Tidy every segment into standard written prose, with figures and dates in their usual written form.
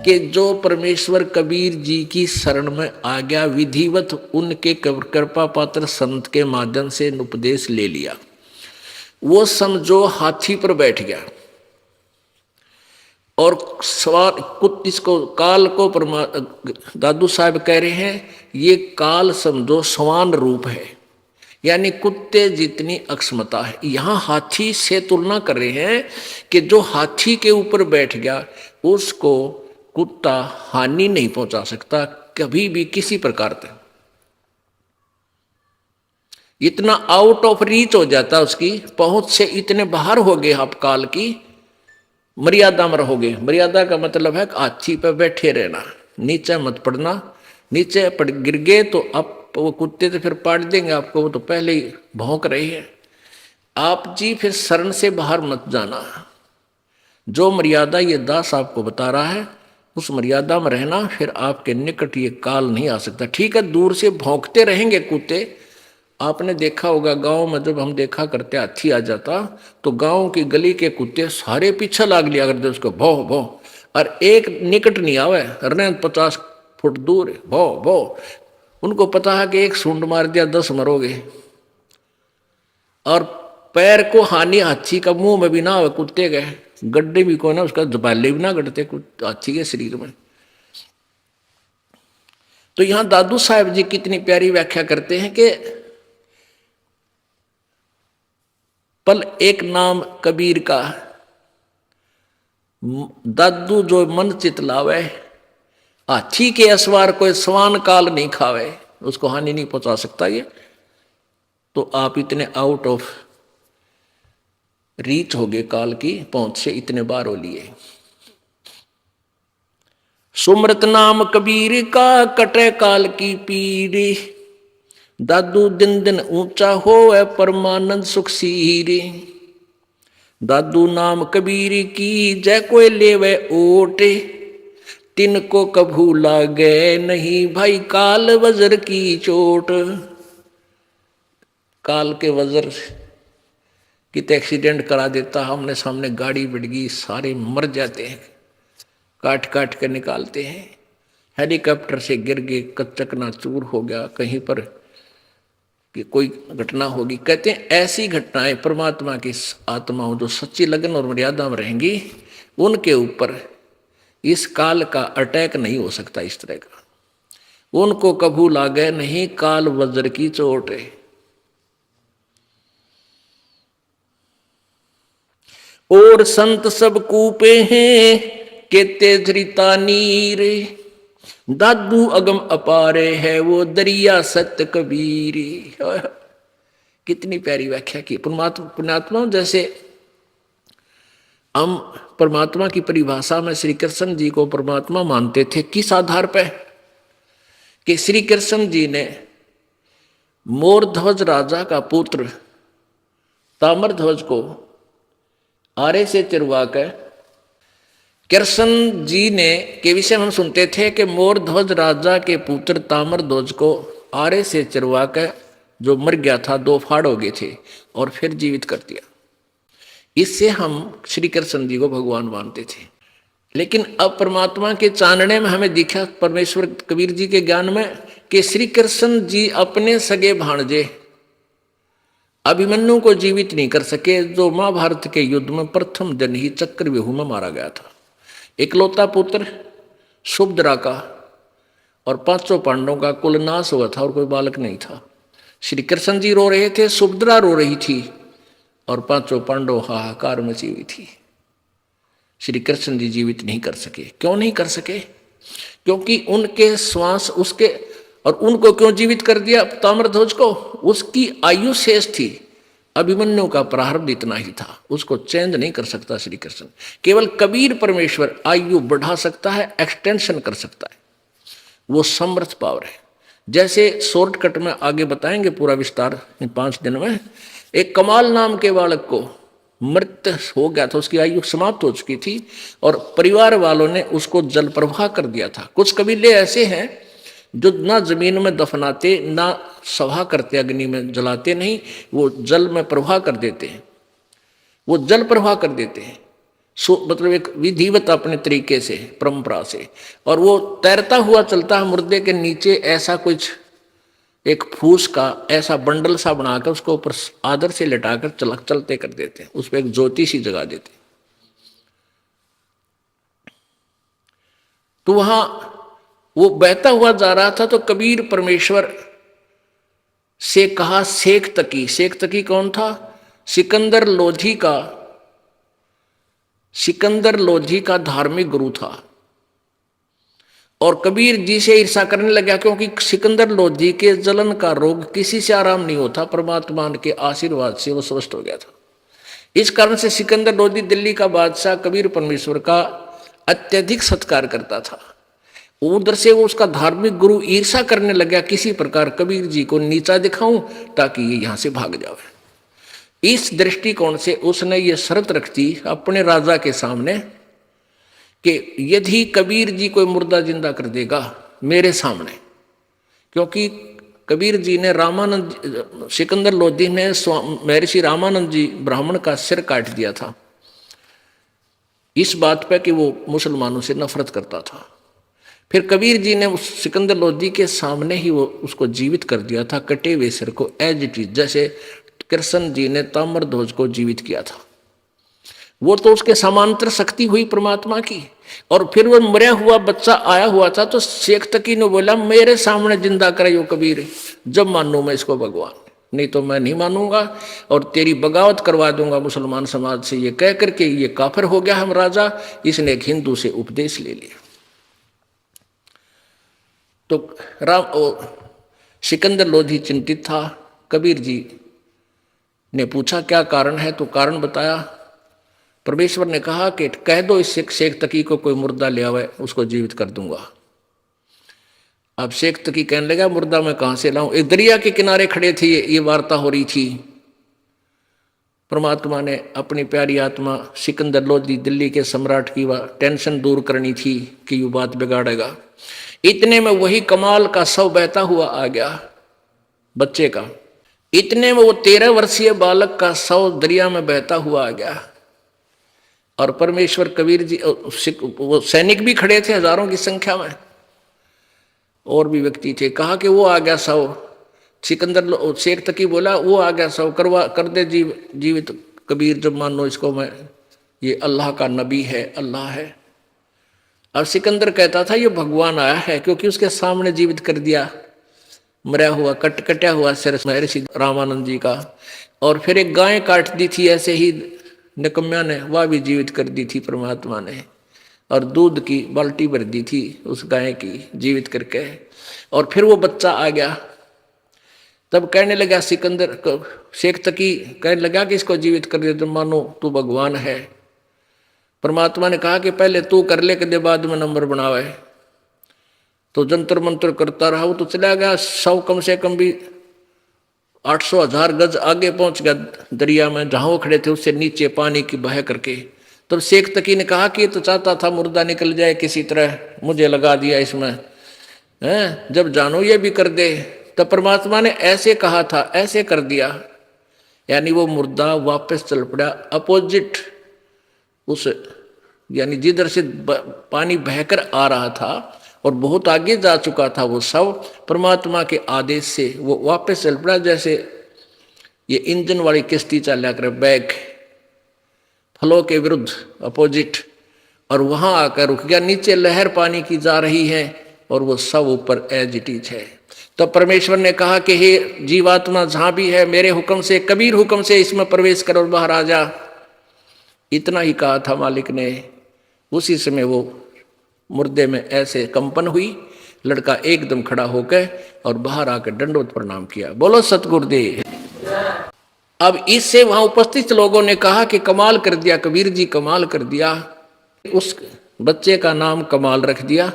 कि जो परमेश्वर कबीर जी की शरण में आ गया, विधिवत उनके कृपा पात्र संत के माध्यम से उपदेश ले लिया, वो समझो हाथी पर बैठ गया और सवार इसको काल को दादू साहब कह रहे हैं ये काल समझो समान रूप है, यानी कुत्ते जितनी अक्षमता है। यहां हाथी से तुलना कर रहे हैं कि जो हाथी के ऊपर बैठ गया उसको कुत्ता हानि नहीं पहुंचा सकता कभी भी किसी प्रकार से। इतना आउट ऑफ रीच हो जाता, उसकी पहुंच से इतने बाहर हो गए आप, काल की मर्यादा में रहोगे। मर्यादा का मतलब है हाथी पर बैठे रहना, नीचे मत पड़ना, नीचे पड़ गिर गए तो अब वो कुत्ते तो फिर पाट देंगे आपको, वो तो पहले ही भौंक रहे हैं। आप जी फिर शरण से बाहर मत जाना। जो मर्यादा ये दास आपको बता रहा है उस मर्यादा में रहना, फिर आपके निकट ये काल नहीं आ सकता। ठीक है, दूर से भौंकते रहेंगे कुत्ते। आपने देखा होगा गांव में जब हम देखा करते हाथी आ जाता तो गांव की गली के कुत्ते सारे पीछे लाग लिया करते उसको, भौ भौ, और एक निकट नहीं आवे, 50 फुट दूर भौ भौ। उनको पता है कि एक सूंड मार दिया 10 मरोगे। और पैर को हानि हाथी का मुंह में भी ना हो, कुत्ते के गड्ढे भी को ना, उसका जबाले भी ना गढ़ते हाथी के शरीर में। तो यहां दादू साहब जी कितनी प्यारी व्याख्या करते हैं कि पल एक नाम कबीर का, दादू जो मन चित लावे, हाथी के असवार कोई स्वान काल नहीं खावे, उसको हानि नहीं पहुंचा सकता ये। तो आप इतने आउट ऑफ रीच हो गए, काल की पहुंच से इतने बार हो लिए। सुमृत नाम कबीर का कटे काल की पीरी, दादू दिन दिन ऊंचा होवे परमानंद सुख सीरी। दादू नाम कबीर की जय कोई लेवे ओटे, तिनको कभू लागे नहीं भाई काल वज्र की चोट। काल के वज्र कितने एक्सीडेंट करा देता, हमने सामने गाड़ी बढ़ गई, सारे मर जाते हैं, काट काट कर निकालते हैं। हेलीकॉप्टर से गिर गए, कच्चकना चूर हो गया, कहीं पर कि कोई घटना होगी। कहते हैं ऐसी घटनाएं परमात्मा की आत्माओं जो सच्ची लगन और मर्यादा में रहेंगी उनके ऊपर इस काल का अटैक नहीं हो सकता इस तरह का। उनको कभू लागे नहीं काल वज्र की चोट है। और संत सब कूपे हैं के तेजरिता नीर, दादू अगम अपारे है वो दरिया सत्य कबीरी। कितनी प्यारी व्याख्या की। पुण्यात्मा जैसे हम परमात्मा की परिभाषा में श्री कृष्ण जी को परमात्मा मानते थे, किस आधार पर कि श्री कृष्ण जी ने मोरध्वज राजा का पुत्र ताम्रध्वज को आरे से चिरवा कर, कृष्ण जी ने के विषय हम सुनते थे कि मोरध्वज राजा के पुत्र ताम्रध्वज को आरे से चिरवा कर जो मर गया था, 2 फाड़ हो गए थे और फिर जीवित कर दिया। इससे हम श्री कृष्ण जी को भगवान मानते थे। लेकिन अब परमात्मा के चानने में हमें दिखा, परमेश्वर कबीर जी के ज्ञान में, कि श्री कृष्ण जी अपने सगे भाणजे अभिमन्यु को जीवित नहीं कर सके, जो महाभारत के युद्ध में प्रथम दिन ही चक्रव्यूह में मारा गया था। इकलौता पुत्र सुभद्रा का और 5 पांडवों का कुल नाश हुआ था और कोई बालक नहीं था। श्री कृष्ण जी रो रहे थे, सुभद्रा रो रही थी और 5 पांडव हाहाकार मची हुई थी। श्री कृष्ण जी जीवित नहीं कर सके। क्यों नहीं कर सके? क्योंकि उनके श्वास उसके, और उनको क्यों जीवित कर दिया ताम्रध्वज को? उसकी आयु शेष थी, अभिमन्यु का प्रारब्ध इतना ही था, उसको चेंज नहीं कर सकता श्री कृष्ण। केवल कबीर परमेश्वर आयु बढ़ा सकता है, एक्सटेंशन कर सकता है, वो समर्थ पावर है। जैसे शॉर्टकट में आगे बताएंगे पूरा विस्तार इन 5 दिन में। एक कमाल नाम के बालक को मृत्यु हो गया था, उसकी आयु समाप्त हो चुकी थी और परिवार वालों ने उसको जल प्रवाह कर दिया था। कुछ कबीले ऐसे हैं जो ना जमीन में दफनाते ना सभा करते, अग्नि में जलाते नहीं, वो जल में प्रवाह कर देते हैं, वो जल प्रवाह कर देते हैं। मतलब एक विधिवत अपने तरीके से, परंपरा से। और वो तैरता हुआ चलता है मुर्दे के नीचे, ऐसा कुछ एक फूस का ऐसा बंडल सा बनाकर उसको ऊपर आदर से लिटाकर चलते कर देते हैं, उस पर एक ज्योति सी जगा देते। तो वहां वो बहता हुआ जा रहा था, तो कबीर परमेश्वर से कहा शेख तकी। शेख तकी कौन था? सिकंदर लोधी का धार्मिक गुरु था। और कबीर जी से ईर्षा करने लगा, क्योंकि सिकंदर लोधी के जलन का रोग किसी से आराम नहीं होता, परमात्मा के आशीर्वाद से वो स्वस्थ हो गया था। इस कारण से सिकंदर लोधी दिल्ली का बादशाह कबीर परमेश्वर का अत्यधिक सत्कार करता था। उधर से वो उसका धार्मिक गुरु ईर्षा करने लगा, किसी प्रकार कबीर जी को नीचा दिखाऊं ताकि ये यहां से भाग जाए। इस दृष्टिकोण से उसने ये शर्त रख दी अपने राजा के सामने कि यदि कबीर जी कोई मुर्दा जिंदा कर देगा मेरे सामने, क्योंकि कबीर जी ने सिकंदर लोधी ने महर्षि रामानंद जी ब्राह्मण का सिर काट दिया था, इस बात पे कि वो मुसलमानों से नफरत करता था। फिर कबीर जी ने उस सिकंदर लोधी के सामने ही वो उसको जीवित कर दिया था, कटे हुए सिर को एज इट इज, जैसे कृष्ण जी ने ताम्रध्वज को जीवित किया था। वो तो उसके समांतर शक्ति हुई परमात्मा की। और फिर वो मरा हुआ बच्चा आया हुआ था, तो शेख तकी ने बोला मेरे सामने जिंदा कराइयो कबीर, जब मानू मैं इसको भगवान, नहीं तो मैं नहीं मानूंगा और तेरी बगावत करवा दूंगा मुसलमान समाज से। ये कह करके ये काफिर हो गया हम राजा। इसने एक हिंदू से उपदेश ले लिया। तो सिकंदर लोधी चिंतित था। कबीर जी ने पूछा क्या कारण है, तो कारण बताया। परमेश्वर ने कहा कि कह दो इस शेख तकी को कोई मुर्दा ले आवे, उसको जीवित कर दूंगा। अब शेख तकी कहने लगा मुर्दा मैं कहां से लाऊं, एक दरिया के किनारे खड़े थे, ये वार्ता हो रही थी। परमात्मा ने अपनी प्यारी आत्मा सिकंदर लोधी दिल्ली के सम्राट की वह टेंशन दूर करनी थी कि ये बात बिगाड़ेगा। इतने में वही कमाल का शव बहता हुआ आ गया बच्चे का। इतने में वो 13 वर्षीय बालक का शव दरिया में बहता हुआ आ गया। और परमेश्वर कबीर जी, वो सैनिक भी खड़े थे हजारों की संख्या में, और भी व्यक्ति थे। कहा कि वो आ गया शव। सिकंदर शेख तकी बोला वो आ गया शव, कर दे जीवित कबीर, जब मानो इसको मैं, ये अल्लाह का नबी है, अल्लाह है। अब सिकंदर कहता था ये भगवान आया है, क्योंकि उसके सामने जीवित कर दिया मरा हुआ कटा हुआ सिर महर्षि रामानंद जी का। और फिर एक गाय काट दी थी ऐसे ही निकम्या ने, वह भी जीवित कर दी थी परमात्मा ने। और दूध की बाल्टी भर दी थी उस गाय की जीवित करके। और फिर वो बच्चा आ गया। तब कहने लगा सिकंदर शेख तकी कहने लगा कि इसको जीवित कर दे, तो मानो तू भगवान है। परमात्मा ने कहा कि पहले तू कर ले, कदे बाद में नंबर बनावे। तो जंतर मंतर करता रहा। वो तो चला गया, 100 कम से कम भी 800,000 गज आगे पहुंच गया दरिया में, जहां वो खड़े थे उससे नीचे पानी की बह करके। तब शेख तकी ने कहा कि तो चाहता था मुर्दा निकल जाए किसी तरह, मुझे लगा दिया इसमें है, जब जानो ये भी कर दे। तब परमात्मा ने ऐसे कहा था, ऐसे कर दिया, यानी वो मुर्दा वापस चल पड़ा अपोजिट उस, यानी जिधर से पानी बहकर आ रहा था और बहुत आगे जा चुका था वो शव, परमात्मा के आदेश से वो वापस चल पड़ा। जैसे ये इंजन वाली किश्ती चला कर बैक फ्लो के विरुद्ध अपोजिट, और वहां आकर रुक गया। नीचे लहर पानी की जा रही है और वो सब ऊपर एज इट इज है। तो परमेश्वर ने कहा कि हे जीवात्मा जहां भी है, मेरे हुक्म से, कबीर हुक्म से इसमें प्रवेश कर और बाहर आ जा। इतना ही कहा था मालिक ने। उसी समय वो मुर्दे में ऐसे कंपन हुई, लड़का एकदम खड़ा होकर और बाहर आकर दंडवत प्रणाम किया। बोलो सतगुरुदेव। अब इससे वहां उपस्थित लोगों ने कहा कि कमाल कर दिया कबीर जी, कमाल कर दिया। उस बच्चे का नाम कमाल रख दिया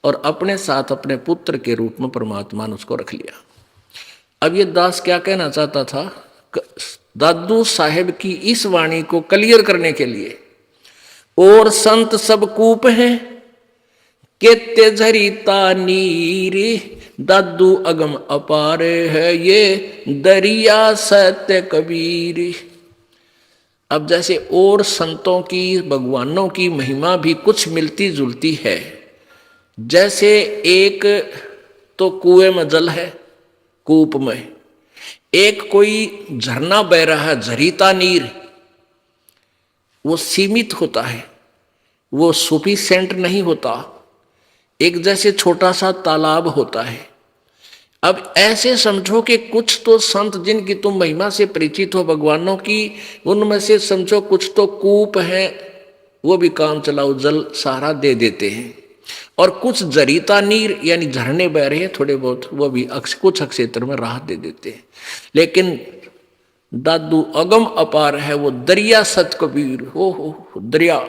और अपने साथ अपने पुत्र के रूप में परमात्मा ने उसको रख लिया। अब ये दास क्या कहना चाहता था, दादू साहेब की इस वाणी को क्लियर करने के लिए, और संत सब कूप हैं केते झरीता नीर, दादू अगम अपार है ये दरिया सत्य कबीर। अब जैसे और संतों की भगवानों की महिमा भी कुछ मिलती जुलती है। जैसे एक तो कुएं में जल है, कूप में, एक कोई झरना बह रहा है, झरीता नीर, वो सीमित होता है, वो सफिशिएंट नहीं होता। एक जैसे छोटा सा तालाब होता है। अब ऐसे समझो कि कुछ तो संत जिनकी तुम महिमा से परिचित हो भगवानों की, उनमें से समझो कुछ तो कूप है, वो भी काम चलाओ जल सहारा दे देते हैं, और कुछ जरीता नीर यानी झरने बह रहे हैं थोड़े बहुत, वो भी कुछ क्षेत्र में राहत दे देते हैं। लेकिन दादू अगम अपार है, वो दरिया सत कबीर हो दरिया,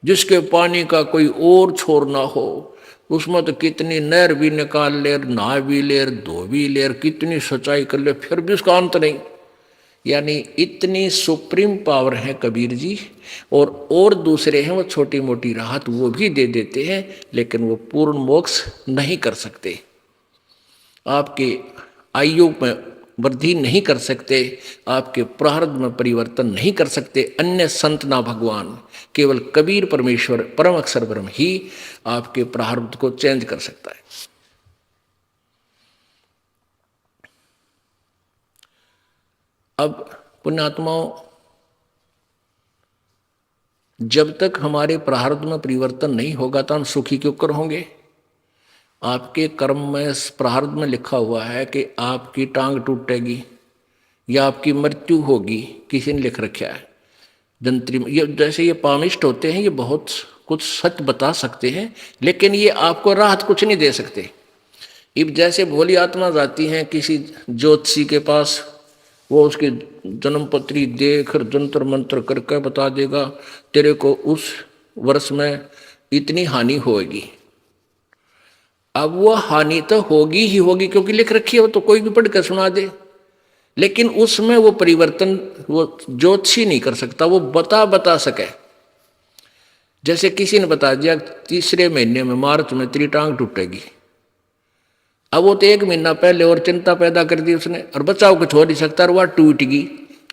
जिसके पानी का कोई और छोर ना हो। उसमें तो कितनी नहर भी निकाल ले, नहा भी ले, धो भी ले, कितनी सच्चाई कर ले, फिर भी उसका अंत नहीं। यानी इतनी सुप्रीम पावर है कबीर जी। और दूसरे हैं वो छोटी मोटी राहत वो भी दे देते हैं, लेकिन वो पूर्ण मोक्ष नहीं कर सकते, आपके आयु में वृद्धि नहीं कर सकते, आपके प्रारब्ध में परिवर्तन नहीं कर सकते। अन्य संत ना भगवान, केवल कबीर परमेश्वर परम अक्षर ब्रह्म ही आपके प्रारब्ध को चेंज कर सकता है। अब पुण्यात्माओं, जब तक हमारे प्रारब्ध में परिवर्तन नहीं होगा तो हम सुखी क्यों कर होंगे। आपके कर्म में प्रारब्ध में लिखा हुआ है कि आपकी टांग टूटेगी या आपकी मृत्यु होगी, किसी ने लिख रखा है जंत्री में। ये जैसे ये पामिष्ट होते हैं, ये बहुत कुछ सच बता सकते हैं, लेकिन ये आपको राहत कुछ नहीं दे सकते। अब जैसे भोली आत्मा जाती हैं किसी ज्योतिषी के पास, वो उसकी जन्म पत्री देख जंतर मंत्र करके बता देगा तेरे को उस वर्ष में इतनी हानि होगी। अब वो हानि तो होगी ही होगी क्योंकि लिख रखी है, वो तो कोई भी पढ़ कर सुना दे, लेकिन उसमें वो परिवर्तन वो ज्योतिषी नहीं कर सकता, वो बता सके। जैसे किसी ने बता दिया तीसरे महीने में मार्च में तेरी टांग टूटेगी, अब वो तो एक महीना पहले और चिंता पैदा कर दी उसने, और बचाव कुछ हो नहीं सकता, और वह टूट गई,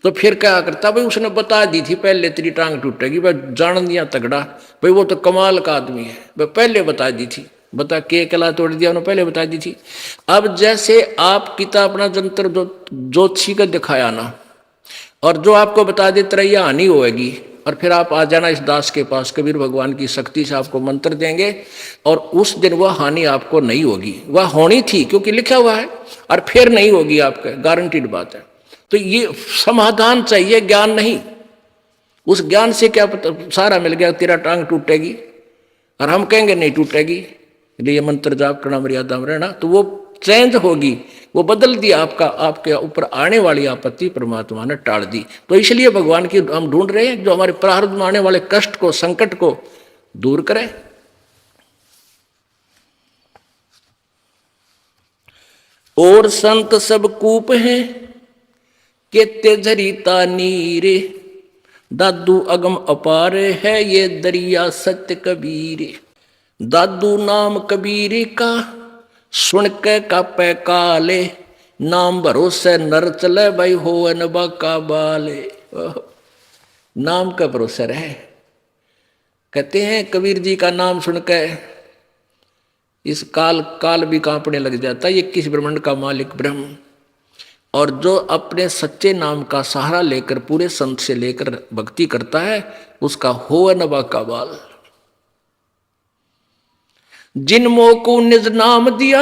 तो फिर क्या करता भाई, उसने बता दी थी पहले तेरी टांग टूटेगी, भाई जान दिया तगड़ा, भाई वो तो कमाल का आदमी है, भाई पहले बता दी थी, बता के कला तोड़ दिया उन्होंने, पहले बता दी थी। अब जैसे आप किताब अपना जंतर ज्योतिषी का दिखाया ना, और जो आपको बता दे तरैया हानि होएगी, और फिर आप आ जाना इस दास के पास, कबीर भगवान की शक्ति से आपको मंत्र देंगे, और उस दिन वह हानि आपको नहीं होगी, वह होनी थी क्योंकि लिखा हुआ है, और फिर नहीं होगी, आपका गारंटीड बात है। तो ये समाधान चाहिए, ज्ञान नहीं। उस ज्ञान से क्या पता सारा मिल गया तेरा टांग टूटेगी, और हम कहेंगे नहीं टूटेगी, ये मंत्र जाप करना मर्यादा में रहना, तो वो चेंज होगी, वो बदल दिया आपका, आपके ऊपर आने वाली आपत्ति परमात्मा ने टाल दी। तो इसलिए भगवान की हम ढूंढ रहे हैं जो हमारे प्रारब्ध में आने वाले कष्ट को, संकट को दूर करे। और संत सब कूप हैं केते झरीता नीरे, दादू अगम अपार है ये दरिया सत्य कबीरे। दादू नाम कबीर का सुन के कापे काले, नाम भरोसे नर चले भाई हो अनबा का बाले। नाम का भरोसा रहे, कहते हैं कबीर जी का नाम सुन के इस काल भी कांपने लग जाता है, ये किस ब्रह्मांड का मालिक ब्रह्म। और जो अपने सच्चे नाम का सहारा लेकर पूरे संत से लेकर भक्ति करता है, उसका हो अनबा का बाल। जिन मोह को निज नाम दिया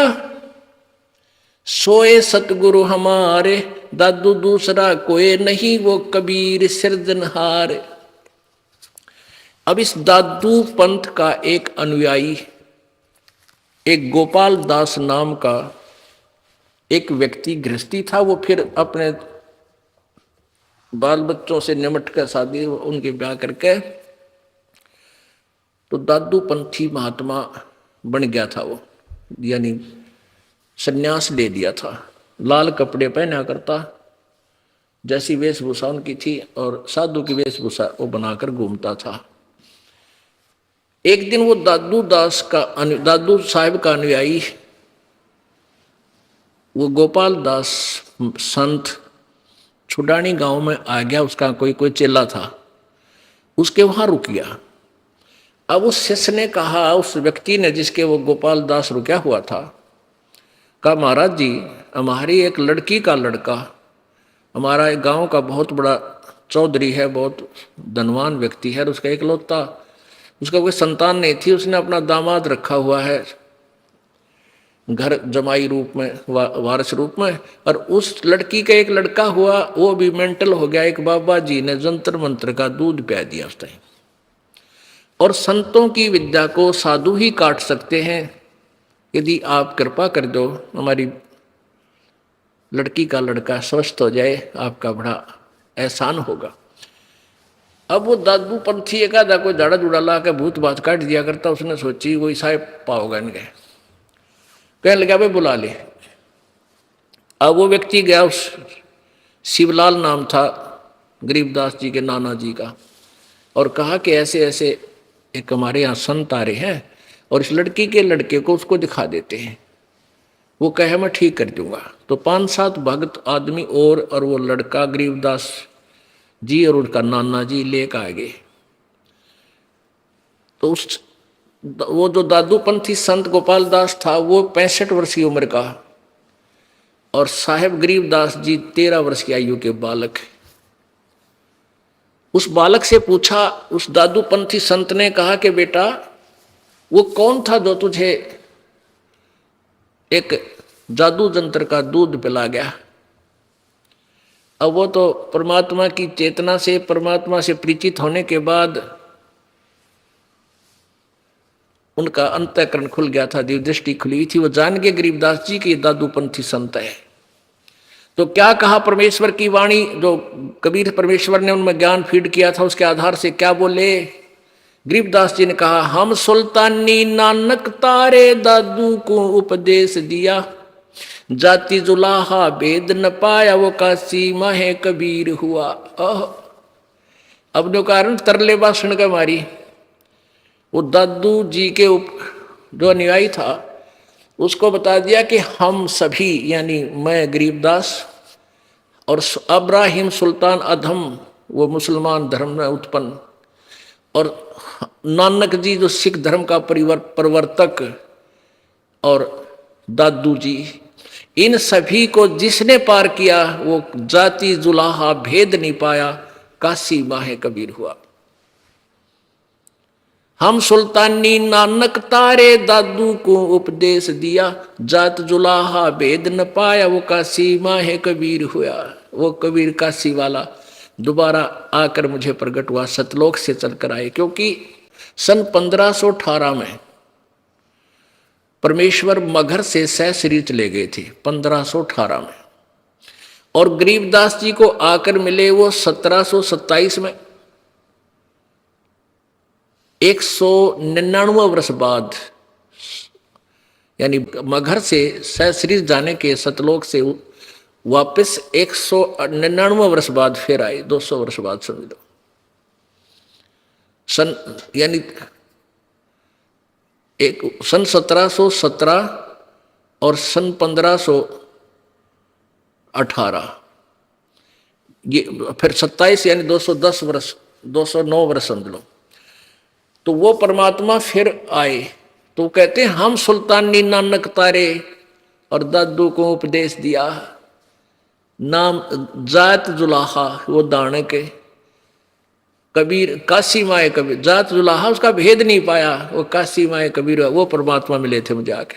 सोए सतगुरु हमारे, दादू दूसरा कोई नहीं वो कबीर सिरजनहार। अब इस दादू पंथ का एक अनुयायी, एक गोपाल दास नाम का एक व्यक्ति गृहस्थी था, वो फिर अपने बाल बच्चों से निमट कर शादी उनके ब्याह करके तो दादू पंथी महात्मा बन गया था वो, यानी सन्यास ले दिया था। लाल कपड़े पहना करता, जैसी वेशभूषा उनकी थी, और साधु की वेशभूषा वो बनाकर घूमता था। एक दिन वो दादू साहिब का अनुयायी, वो गोपाल दास संत छुडानी गांव में आ गया, उसका कोई कोई चेला था, उसके वहां रुक गया। अब उस शिष्य ने कहा, उस व्यक्ति ने जिसके वो गोपाल दास रुका हुआ था, कहा महाराज जी, हमारी एक लड़की का लड़का, हमारा एक गांव का बहुत बड़ा चौधरी है, बहुत धनवान व्यक्ति है, और उसका इकलौता, उसका कोई संतान नहीं थी, उसने अपना दामाद रखा हुआ है घर जमाई रूप में, वारिस रूप में, और उस लड़की का एक लड़का हुआ, वो भी मेंटल हो गया। एक बाबा जी ने जंतर मंत्र का दूध पिया दिया उस टाइम। और संतों की विद्या को साधु ही काट सकते हैं, यदि आप कृपा कर दो, हमारी लड़की का लड़का स्वस्थ हो जाए, आपका बड़ा एहसान होगा। अब वो दादू पंथी एक आधा कोई दाड़ा जुड़ा ला के भूत बात काट दिया करता, उसने सोची वही साहेब पाओगा इनके, कहने लगा भाई बुला ले। अब वो व्यक्ति गया, उस शिवलाल नाम था गरीबदास जी के नाना जी का, और कहा कि ऐसे ऐसे एक हमारे यहाँ संत आ रहे हैं, और इस लड़की के लड़के को उसको दिखा देते हैं। वो कहे मैं ठीक कर दूंगा। तो 5-7 भक्त आदमी और वो लड़का गरीबदास जी और उनका नाना जी लेकर आ गए। तो वो जो दादूपंथी संत गोपाल दास था, वो 65 वर्ष की उम्र का, और साहेब गरीबदास जी 13 वर्ष की आयु के बालक। उस बालक से पूछा, उस दादूपंथी संत ने कहा कि बेटा वो कौन था जो तुझे एक जादू जंत्र का दूध पिला गया? अब वो तो परमात्मा की चेतना से, परमात्मा से परिचित होने के बाद उनका अंतःकरण खुल गया था, दिव्य दृष्टि खुली थी, वो जान के गरीबदास जी के दादूपंथी संत है। तो क्या कहा परमेश्वर की वाणी, जो कबीर परमेश्वर ने उनमें ज्ञान फीड किया था, उसके आधार से क्या बोले? गरीबदास जी ने कहा, हम सुल्तानी नानक तारे दादू को उपदेश दिया, जाति जुलाहा भेद न पाया, वो काशी माहे कबीर हुआ। अब जो कारण तरले भाषण का मारी, वो दादू जी के जो अनुयायी था उसको बता दिया कि हम सभी, यानी मैं गरीबदास और अब्राहिम सुल्तान अधम, वो मुसलमान धर्म में उत्पन्न, और नानक जी जो सिख धर्म का प्रवर्तक, और दादू जी, इन सभी को जिसने पार किया वो जाति जुलाहा भेद नहीं पाया, काशी माहे कबीर हुआ। हम सुल्तानी नानक तारे दादू को उपदेश दिया, जात जुलाहा भेद न पाया, वो काशी माहे कबीर हुआ। वो कबीर काशी वाला दोबारा आकर मुझे प्रकट हुआ, सतलोक से चलकर आए। क्योंकि सन 1518 में परमेश्वर मगहर से सहस्री चले गए थे, 1518 में, और गरीबदास जी को आकर मिले वो 1727 में, 199 वर्ष बाद, यानी मगहर से सहस्री जाने के सतलोक से वापस 199 वर्ष बाद फिर आए, 200 वर्ष बाद समझ लो। सन यानी सन 1717 और सन 1518, ये फिर 27 यानी 210 वर्ष, 209 वर्ष समझ लो। तो वो परमात्मा फिर आए। तो कहते हैं हम सुल्तानी नानक तारे और दादू को उपदेश दिया, नाम जात जुलाहा, वो दाने के कबीर काशी माए कबीर, जात जुलाहा उसका भेद नहीं पाया, वो काशी माए कबीर, वो परमात्मा मिले थे मुझे आके।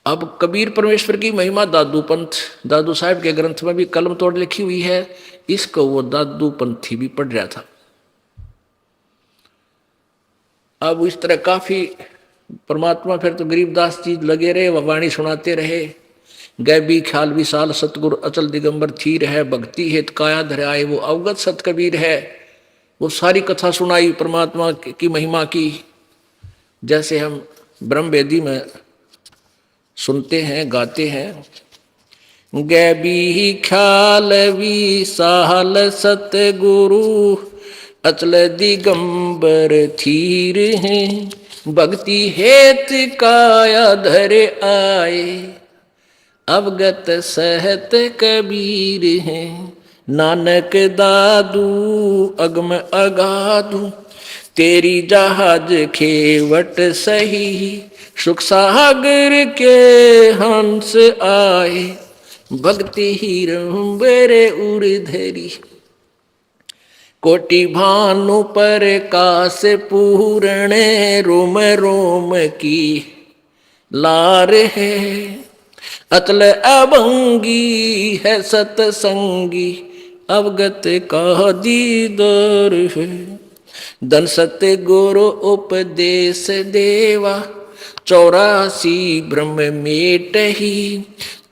अब कबीर परमेश्वर की महिमा दादू पंथ, दादू साहब के ग्रंथ में भी कलम तोड़ लिखी हुई है, इसको वो दादू पंथी भी पढ़ रहा था। अब इस तरह काफी परमात्मा, फिर तो गरीबदास जी लगे रहे, वह वाणी सुनाते रहे, गैबी ख्याल विशाल सतगुरु अचल दिगंबर थीर है, भक्ति हेत काया धराए, वो अवगत सत कबीर है। वो सारी कथा सुनाई परमात्मा की महिमा की, जैसे हम ब्रह्म वेदी में सुनते हैं, गाते हैं। गैबी ख्याल विशाल सतगुरु अचल दिगंबर थीर हैं, भक्ति हेत काया धरे आए, अवगत सहत कबीर हैं, नानक दादू अगम अगाधू, तेरी जहाज खेवट सही, सुख सागर के हंस आए, भक्ति ही रंबरे उड़धरी, कोटि भानु पर कास पूर्ण, रोम रोम की लार है, अतल अभंगी है सतसंगी, अवगत का दीदार है, धन सत्य गुरु उपदेश देवा, 84 ब्रह्म मेट ही,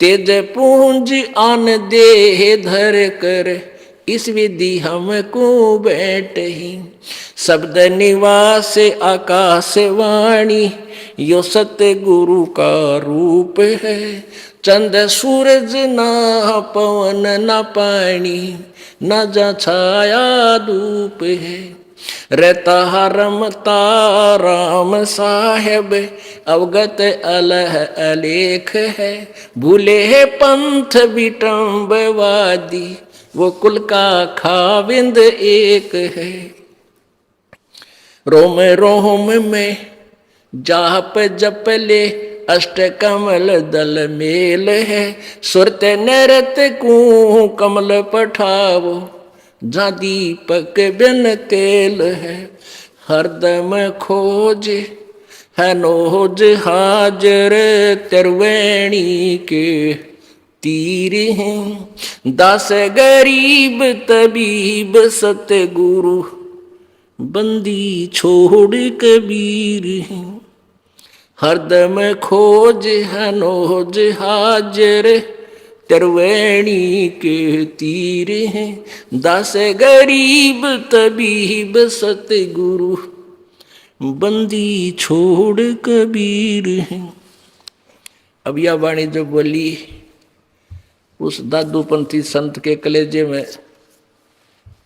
तेज पूंज आन देह धर कर, इस विधि हमको बैठ ही, शब्द निवास आकाश वाणी, यो सत्य गुरु का रूप है, चंद सूरज ना पवन ना पानी, न जा छाया धूप है, रहता रमता राम साहेब, अवगत अलह अलेख है, भूले है पंथ विटम्बवादी, वो कुल का खाविंद एक है, रोम रोम में जाप जप ले, अष्ट कमल दल मेल है, सुरत नरत को कमल पठावो, जा दीपक बिन तेल है, हरदम खोज है नोज हाजर, त्रिवेणी के तीर हैं, दास गरीब तबीब सतगुरु, बंदी छोड़ कबीर हैं, हरदम खोज है नोज हाजर, त्रिवेणी के तीर हैं, दास गरीब तबीब सतगुरु, बंदी छोड़ कबीर हैं। अब यह वाणी जो बोली उस दादूपंथी संत के कलेजे में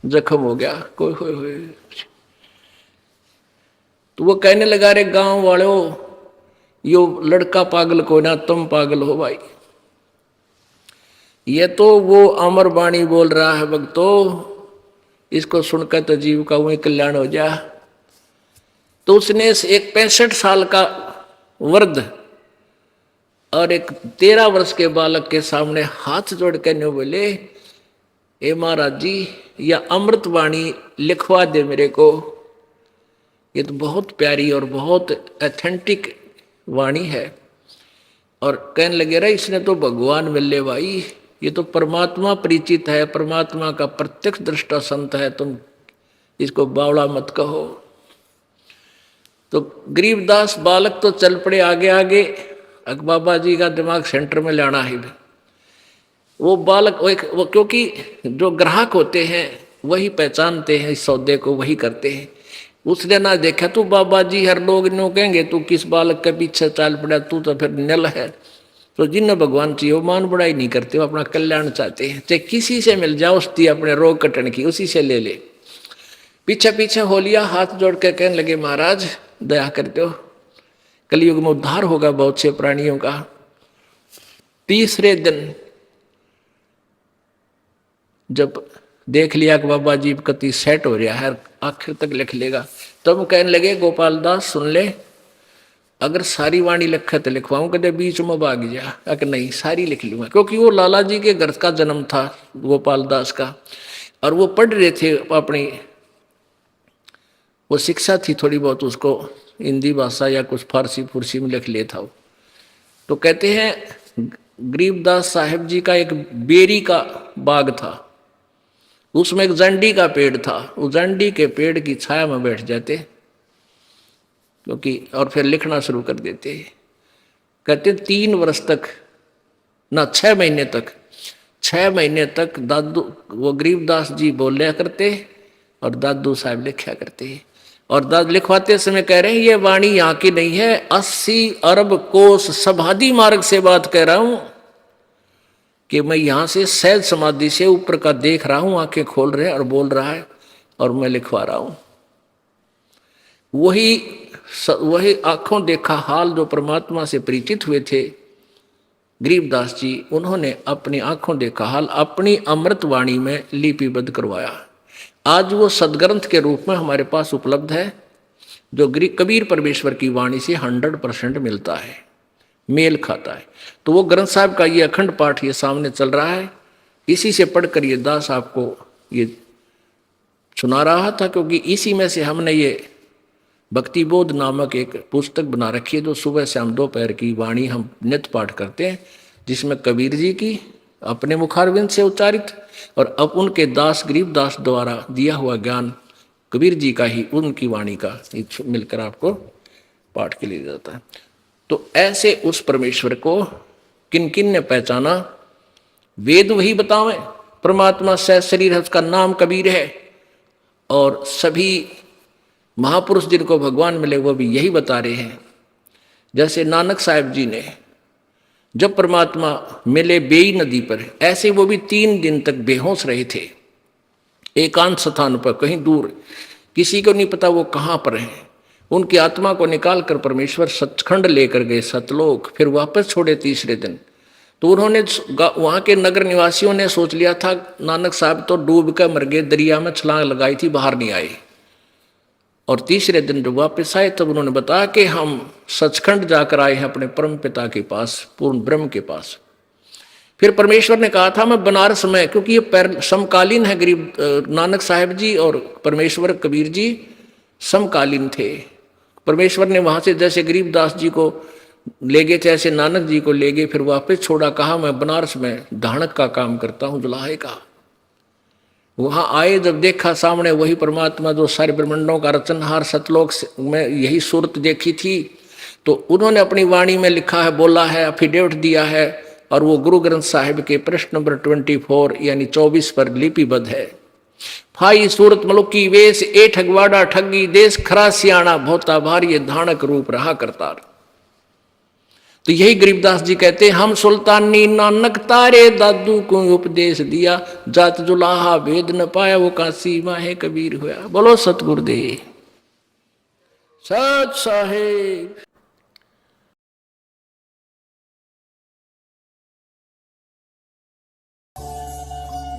जख्म हो गया। कोई हो तो वो कहने लगा, रे गांव वालों, यो लड़का पागल को ना, तुम पागल हो भाई। ये तो वो अमर वाणी बोल रहा है भक्तों, इसको सुनकर तो जीव का वही कल्याण हो जा। तो उसने एक 65 साल का वृद्ध और एक 13 वर्ष के बालक के सामने हाथ जोड़ कर न्यू बोले, ए महाराज जी, या अमृत वाणी लिखवा दे मेरे को। ये तो बहुत प्यारी और बहुत ऑथेंटिक वाणी है। और कहने लगे, रहे इसने तो भगवान मिले भाई, ये तो परमात्मा परिचित है, परमात्मा का प्रत्यक्ष दृष्टा संत है, तुम इसको बावड़ा मत कहो। तो गरीबदास बालक तो चल पड़े आगे आगे, बाबा जी का दिमाग सेंटर में लाना है। वो बालक वो क्योंकि जो ग्राहक होते हैं वही पहचानते हैं इस सौदे को, वही करते हैं। उसने ना देखा तो बाबा जी हर लोग नो कहेंगे तू किस बालक के पीछे चाल पड़ा, तू तो फिर नल है। तो जिन्हें भगवान चाहिए वो मान बुराई नहीं करते, वो अपना कल्याण चाहते हैं। चाहे किसी से मिल जाओ उसकी अपने रोग कटन की, उसी से ले ले। पीछे पीछे हो लिया, हाथ जोड़ के कहने लगे, महाराज दया कर दो, कलयुग में उद्धार होगा बहुत से प्राणियों का। तीसरे दिन जब देख लिया कि बाबा जी कति सेट हो रहा है, आखिर तक लिख लेगा, तब कहने लगे, गोपाल दास सुन ले, अगर सारी वाणी लिखा तो लिखवाऊं, कदे बीच में भाग जा। अगर नहीं, सारी लिख लूंगा। क्योंकि वो लाला जी के घर का जन्म था गोपाल दास का, और वो पढ़ रहे थे अपनी, वो शिक्षा थी थोड़ी बहुत उसको, हिंदी भाषा या कुछ फारसी फुरसी में लिख लेता हो। तो कहते हैं गरीबदास साहिब जी का एक बेरी का बाग था, उसमें एक जंडी का पेड़ था। उस जंडी के पेड़ की छाया में बैठ जाते क्योंकि, और फिर लिखना शुरू कर देते। कहते 3 वर्ष तक ना 6 महीने तक, 6 महीने तक दादू वो गरीबदास जी बोलिया करते और दादू साहब लिखा करते। और दाद लिखवाते समय कह रहे हैं, ये वाणी यहाँ की नहीं है, 80 अरब कोस समाधि मार्ग से बात कह रहा हूं कि मैं यहाँ से सहज समाधि से ऊपर का देख रहा हूं, आंखें खोल रहे हैं और बोल रहा है, और मैं लिखवा रहा हूं। वही आंखों देखा हाल जो परमात्मा से परिचित हुए थे, गरीबदास जी, उन्होंने अपनी आंखों देखा हाल अपनी अमृत वाणी में लिपिबद्ध करवाया। आज वो सदग्रंथ के रूप में हमारे पास उपलब्ध है, जो कबीर परमेश्वर की वाणी से 100% मिलता है, मेल खाता है। तो वो ग्रंथ साहब का ये अखंड पाठ ये सामने चल रहा है, इसी से पढ़कर ये दास आपको ये सुना रहा था, क्योंकि इसी में से हमने ये भक्तिबोध नामक एक पुस्तक बना रखी है, जो सुबह शाम दोपहर की वाणी हम नित्य पाठ करते हैं, जिसमें कबीर जी की अपने मुखारविंद से उच्चारित और अब उनके दास गरीबदास द्वारा दिया हुआ ज्ञान कबीर जी का ही उनकी वाणी का मिलकर आपको पाठ के लिए जाता है। तो ऐसे उस परमेश्वर को किन किन ने पहचाना? वेद वही बतावें, परमात्मा सह शरीर है, उसका नाम कबीर है, और सभी महापुरुष जिनको भगवान मिले वो भी यही बता रहे हैं। जैसे नानक साहब जी ने जब परमात्मा मिले बेई नदी पर, ऐसे वो भी 3 दिन तक बेहोश रहे थे, एकांत स्थान पर कहीं दूर, किसी को नहीं पता वो कहाँ पर हैं। उनकी आत्मा को निकाल कर परमेश्वर सचखंड लेकर गए सतलोक, फिर वापस छोड़े तीसरे दिन। तो उन्होंने वहाँ के नगर निवासियों ने सोच लिया था नानक साहब तो डूब कर मर गए, दरिया में छलांग लगाई थी, बाहर नहीं आए। और तीसरे दिन जब वापस आए तब उन्होंने बताया कि हम सचखंड जाकर आए हैं अपने परम पिता के पास, पूर्ण ब्रह्म के पास। फिर परमेश्वर ने कहा था मैं बनारस में, क्योंकि ये समकालीन है, गरीब नानक साहब जी और परमेश्वर कबीर जी समकालीन थे। परमेश्वर ने वहाँ से जैसे गरीबदास जी को ले गए थे ऐसे नानक जी को ले गए, फिर वापस छोड़ा, कहा मैं बनारस में धानक का काम करता हूँ, जुलाहे का। वहाँ आए जब देखा सामने वही परमात्मा जो सारे ब्रह्मांडों का रचनहार सतलोक में यही सूरत देखी थी, तो उन्होंने अपनी वाणी में लिखा है, बोला है, अफिडेविट दिया है, और वो गुरु ग्रंथ साहिब के प्रश्न नंबर 24 यानी 24 पर लिपिबद्ध है। फाई सूरत मलुकी वेश ए ठगवाड़ा ठगी, देश खरा सियाणा भोता भारी, धानक रूप रहा करतार। तो यही गरीबदास जी कहते हैं हम सुल्तानी नानक तारे दादू को उपदेश दिया, जात जुलाहा वेद न पाया, वो काशी माहे कबीर हुआ। बोलो सतगुरुदेव सच साहेब।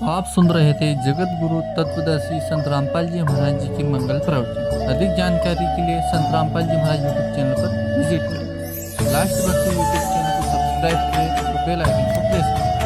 आप सुन रहे थे जगत गुरु तत्वदर्शी संत रामपाल जी महाराज जी की मंगल प्रवचन। अधिक जानकारी के लिए संत रामपाल जी महाराज यूट्यूब चैनल पर विजिट करें। लास्ट भक्ति यूट्यूब चैनल को सब्सक्राइब करें और बेल आइकन को प्रेस करें।